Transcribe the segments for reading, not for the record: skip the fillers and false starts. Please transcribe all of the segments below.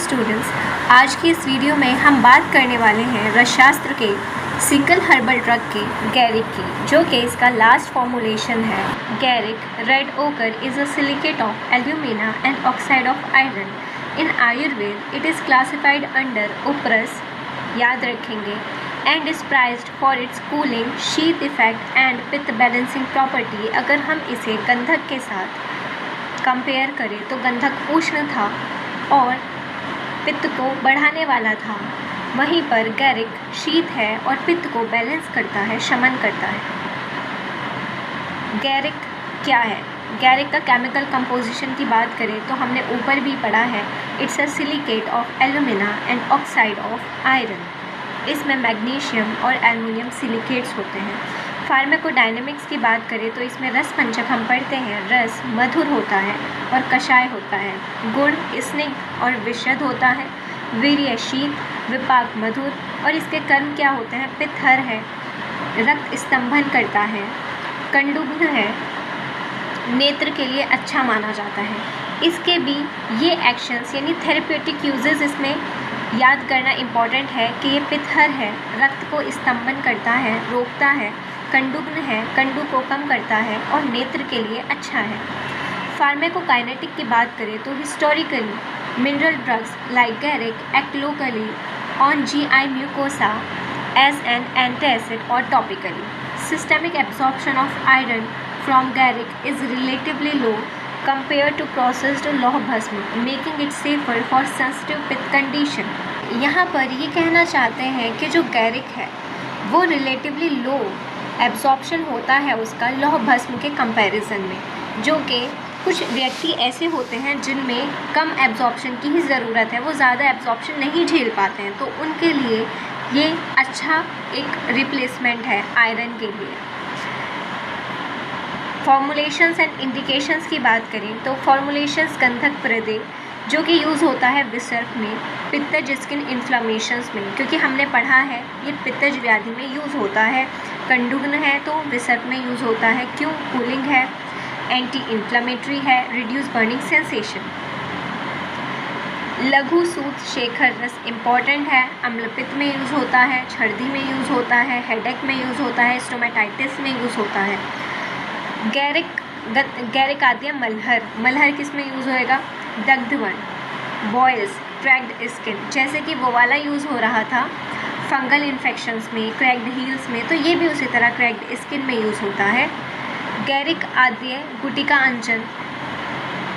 Students, आज की इस वीडियो में हम बात करने वाले हैं रसशास्त्र के सिंगल हर्बल ड्रग के गैरिक की, जो कि इसका लास्ट फॉर्मूलेशन है। Gairik red ochre is a silicate of alumina and oxide of iron. In Ayurveda it is classified under upras, याद रखेंगे, and is prized for its cooling, sheet effect and pitta balancing property. अगर हम इसे गंधक के साथ कंपेयर करें तो गंधक उष्ण था और पित्त को बढ़ाने वाला था, वहीं पर गैरिक शीत है और पित्त को बैलेंस करता है, शमन करता है। गैरिक क्या है? गैरिक का केमिकल कंपोजिशन की बात करें तो हमने ऊपर भी पढ़ा है, it's a silicate of alumina and oxide of iron. इसमें मैग्नीशियम और एल्युमिनियम सिलिकेट्स होते हैं। फार्माकोडायनेमिक्स की बात करें तो इसमें रस पंचक हम पढ़ते हैं, रस मधुर होता है और कषाय होता है, गुण स्निग्ध और विशद होता है, वीर्य शीत, विपाक मधुर, और इसके कर्म क्या होते हैं? पित्थर है, रक्त स्तंभन करता है, कंडुग्न है, नेत्र के लिए अच्छा माना जाता है। इसके भी ये एक्शंस यानी थेरेप्यूटिक यूजेस इसमें याद करना इम्पॉर्टेंट है कि ये पित्थर है, रक्त को स्तंभन करता है, रोकता है, कंडुग्न है, कंडु को कम करता है और नेत्र के लिए अच्छा है। फार्माकोकाइनेटिक की बात करें तो historically mineral drugs like gairik act locally on GI mucosa as an antacid और topically. Systemic absorption of iron from gairik is relatively low compared to processed lauha bhasma, making it safer for sensitive pitta condition. यहाँ पर ये कहना चाहते हैं कि जो गैरिक है वो रिलेटिवली लो एब्जॉर्प्शन होता है उसका लौह भस्म के कंपैरिजन में, जो कि कुछ व्यक्ति ऐसे होते हैं जिनमें कम एब्जॉर्प्शन की ही ज़रूरत है, वो ज़्यादा एब्जॉर्प्शन नहीं झेल पाते हैं, तो उनके लिए ये अच्छा एक रिप्लेसमेंट है आयरन के लिए। फॉर्मुलेशंस एंड इंडिकेशंस की बात करें तो फॉर्मुलेशंस गंधक प्रदे, जो कि यूज़ होता है विसर्प में, पित्तज स्किन इन्फ्लामेशंस में, क्योंकि हमने पढ़ा है ये पित्तज व्याधि में यूज़ होता है। कंडुग्न है तो विसर्प में यूज़ होता है, क्यों? कूलिंग है, एंटी इन्फ्लामेटरी है, रिड्यूस बर्निंग सेंसेशन। लघु सूत शेखर रस इम्पॉर्टेंट है, अम्लपित्त में यूज़ होता है, छर्दी में यूज़ होता है, हेडेक में यूज़ होता है, स्टोमेटाइटिस में यूज़ होता है। गैरिक आदि है मलहर, मलहर किस में यूज़ होएगा? दग्धवर्ण, बॉयल्स, क्रैक्ड स्किन, जैसे कि वो वाला यूज़ हो रहा था फंगल इन्फेक्शंस में, क्रैक्ड हील्स में, तो ये भी उसी तरह क्रैक्ड स्किन में यूज़ होता है। गैरिक आदि गुटिका अंजन,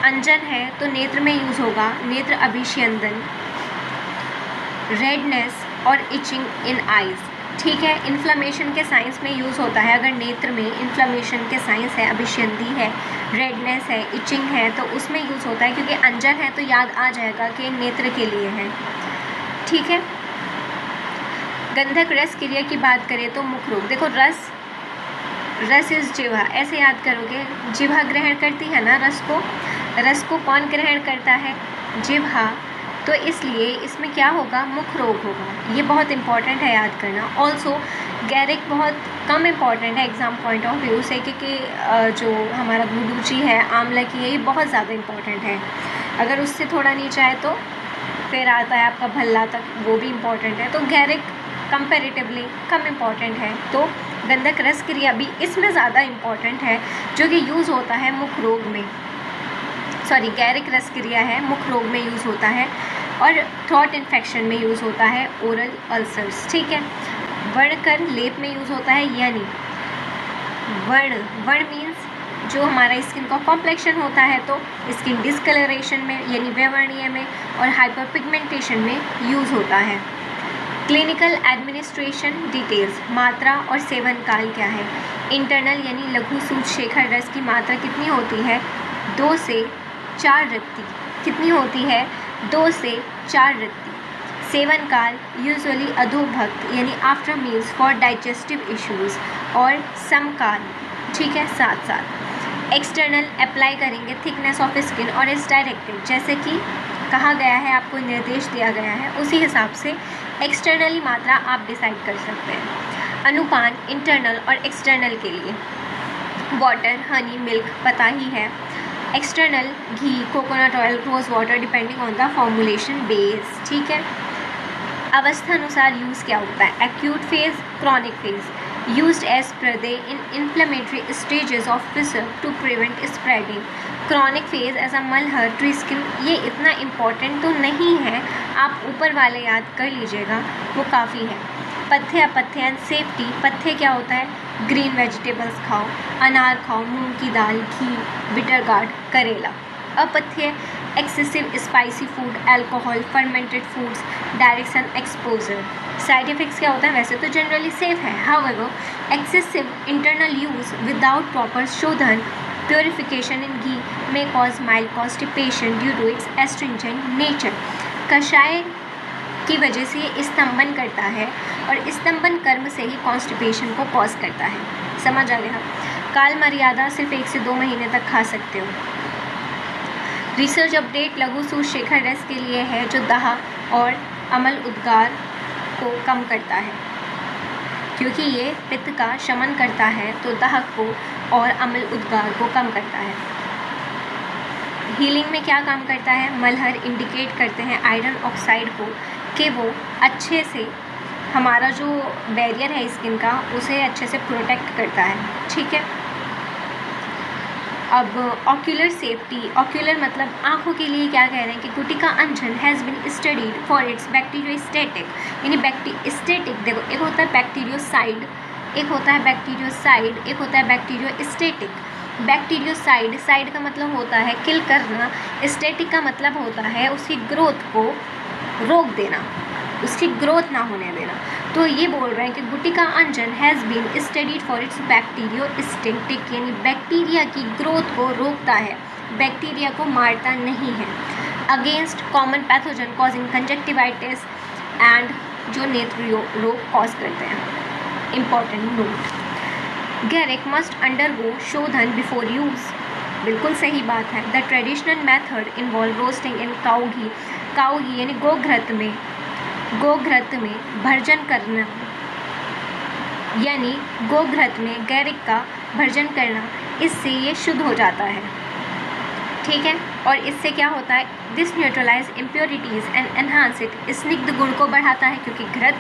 अंजन है तो नेत्र में यूज़ होगा, नेत्र अभिष्यंदन, रेडनेस और इचिंग इन आइज़, ठीक है। इन्फ्लामेशन के साइंस में यूज़ होता है, अगर नेत्र में इन्फ्लामेशन के साइंस है, अभिष्यंदी है, रेडनेस है, इचिंग है, तो उसमें यूज़ होता है, क्योंकि अंजन है तो याद आ जाएगा कि नेत्र के लिए है, ठीक है। गंधक रस क्रिया की बात करें तो मुख रोग, देखो रस इस जिह्वा, ऐसे याद करोगे, जिह्वा ग्रहण करती है ना रस को कौन ग्रहण करता है? जिह्वा, तो इसलिए इसमें क्या होगा? मुख रोग होगा। ये बहुत इंपॉर्टेंट है याद करना। ऑल्सो गैरिक बहुत कम इम्पॉर्टेंट है एग्ज़ाम पॉइंट ऑफ व्यू से, क्योंकि जो हमारा गुडूची है, आंवला की है, ये बहुत ज़्यादा इम्पॉर्टेंट है। अगर उससे थोड़ा नीचे आए तो फिर आता है आपका भल्ला तक, वो भी इम्पॉर्टेंट है। तो गैरिक कंपैरेटिवली कम इम्पॉर्टेंट है, तो गंधक रस क्रिया भी इसमें ज़्यादा इम्पॉर्टेंट है, जो कि यूज़ होता है मुख रोग में। गैरिक रस क्रिया है, मुख रोग में यूज़ होता है और थ्रोट इन्फेक्शन में यूज़ होता है, ओरल अल्सर्स, ठीक है। वर्णकर लेप में यूज़ होता है, यानी वर्ण मीन्स जो हमारा स्किन का कॉम्प्लेक्शन होता है, तो स्किन डिस्कलरेशन में यानी वैवर्णीय में और हाइपरपिगमेंटेशन में यूज़ होता है। क्लिनिकल एडमिनिस्ट्रेशन डिटेल्स, मात्रा और सेवन काल क्या है? इंटरनल यानी लघु सूत शेखर रस की मात्रा कितनी होती है? 2 से 4 रत्ती। कितनी होती है? 2 से 4 रत्ती। सेवन काल यूजुअली अधोभक्त यानी after meals for digestive issues, और समकाल, ठीक है, साथ साथ। एक्सटर्नल अप्लाई करेंगे थिकनेस ऑफ स्किन और इज डायरेक्टेड, जैसे कि कहा गया है, आपको निर्देश दिया गया है, उसी हिसाब से एक्सटर्नली मात्रा आप डिसाइड कर सकते हैं। अनुपान इंटरनल और एक्सटर्नल के लिए वाटर, हनी, मिल्क पता ही है, external ghee, coconut oil, rose water depending on the formulation base. ठीक है। अवस्था अनुसार यूज़ क्या होता है? Acute phase, chronic phase. Used as per day in inflammatory stages of fissure to prevent spreading. Chronic phase as a मलहर to skin, ये इतना इम्पॉर्टेंट तो नहीं है, आप ऊपर वाले याद कर लीजिएगा, वो काफ़ी है। पथ्य, अपथ्य एंड सेफ्टी। पथ्य क्या होता है? ग्रीन वेजिटेबल्स खाओ, अनार खाओ, मूंग की दाल, घी, बिटर गार्ड, करेला। अपथ्य, excessive spicy food, alcohol, fermented foods, direct sun exposure. Side effects क्या होता है? वैसे तो जनरली सेफ है, however excessive internal use without proper शोधन purification in ghee may cause mild constipation due to its astringent nature। कषाय की वजह से ये स्तंभन करता है और स्तंभन कर्म से ही कॉन्स्टिपेशन को कॉज करता है। समझ आ गया? काल मर्यादा सिर्फ 1 से 2 महीने तक खा सकते हो। रिसर्च अपडेट लघु सूतशेखर रस के लिए है जो दाह और अम्ल उद्गार को कम करता है, क्योंकि ये पित्त का शमन करता है तो दाह को और अम्ल उद्गार को कम करता है। हीलिंग में क्या काम करता है? मलहर इंडिकेट करते हैं आयरन ऑक्साइड को कि वो अच्छे से हमारा जो बैरियर है स्किन का उसे अच्छे से प्रोटेक्ट करता है। ठीक है। अब ऑक्यूलर सेफ्टी। ऑक्यूलर मतलब आँखों के लिए क्या कह रहे हैं कि गुटिका अंजन has been studied for its bacteriostatic, यानी बैक्टीस्टैटिक। देखो, एक होता है बैक्टीरियोसाइड, एक होता है बैक्टीरियोसाइड, एक होता है बैक्टीरियोस्टैटिक। बैक्टीरियोसाइड, साइड का मतलब होता है किल करना, स्टैटिक का मतलब होता है उसकी ग्रोथ को रोक देना, उसकी ग्रोथ ना होने देना। तो ये बोल रहे हैं कि गुटिका अंजन has been studied for its bacteriostatic, यानी बैक्टीरिया की ग्रोथ को रोकता है, बैक्टीरिया को मारता नहीं है। Against common pathogen causing conjunctivitis and, जो नेत्र रोग कॉज करते हैं। इम्पॉर्टेंट नोट, गैरिक मस्ट अंडरगो शोधन बिफोर यूज़। बिल्कुल सही बात है। The traditional method involve roasting in cow ghee, cow ghee यानी गोघृत में भर्जन करना, यानी गोघृत में गैरिक का भर्जन करना, इससे ये शुद्ध हो जाता है। ठीक है। और इससे क्या होता है? This neutralize impurities and enhance it, स्निग्ध गुण को बढ़ाता है क्योंकि घृत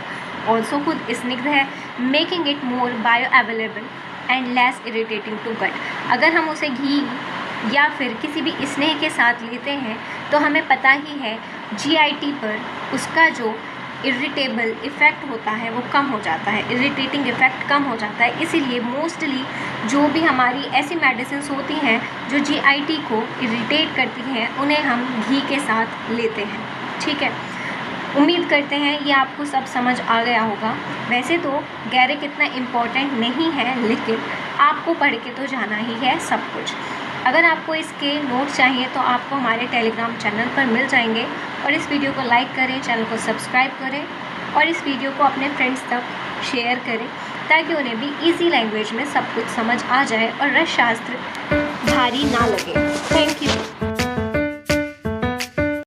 ऑल्सो खुद स्निग्ध है, making it more bioavailable and less irritating to gut. अगर हम उसे घी या फिर किसी भी स्नेह के साथ लेते हैं तो हमें पता ही है जीआईटी पर उसका जो इरिटेबल इफ़ेक्ट होता है वो कम हो जाता है, इरिटेटिंग इफ़ेक्ट कम हो जाता है। इसीलिए मोस्टली जो भी हमारी ऐसी मेडिसिन होती हैं जो जीआईटी को इरिटेट करती हैं उन्हें हम घी के साथ लेते हैं। ठीक है। उम्मीद करते हैं ये आपको सब समझ आ गया होगा। वैसे तो गैरिक इतना इम्पॉर्टेंट नहीं है, लेकिन आपको पढ़ के तो जाना ही है सब कुछ। अगर आपको इसके नोट्स चाहिए तो आपको हमारे टेलीग्राम चैनल पर मिल जाएंगे। और इस वीडियो को लाइक करें, चैनल को सब्सक्राइब करें और इस वीडियो को अपने फ्रेंड्स तक शेयर करें ताकि उन्हें भी इजी लैंग्वेज में सब कुछ समझ आ जाए और रसशास्त्र भारी ना लगे। Thank you.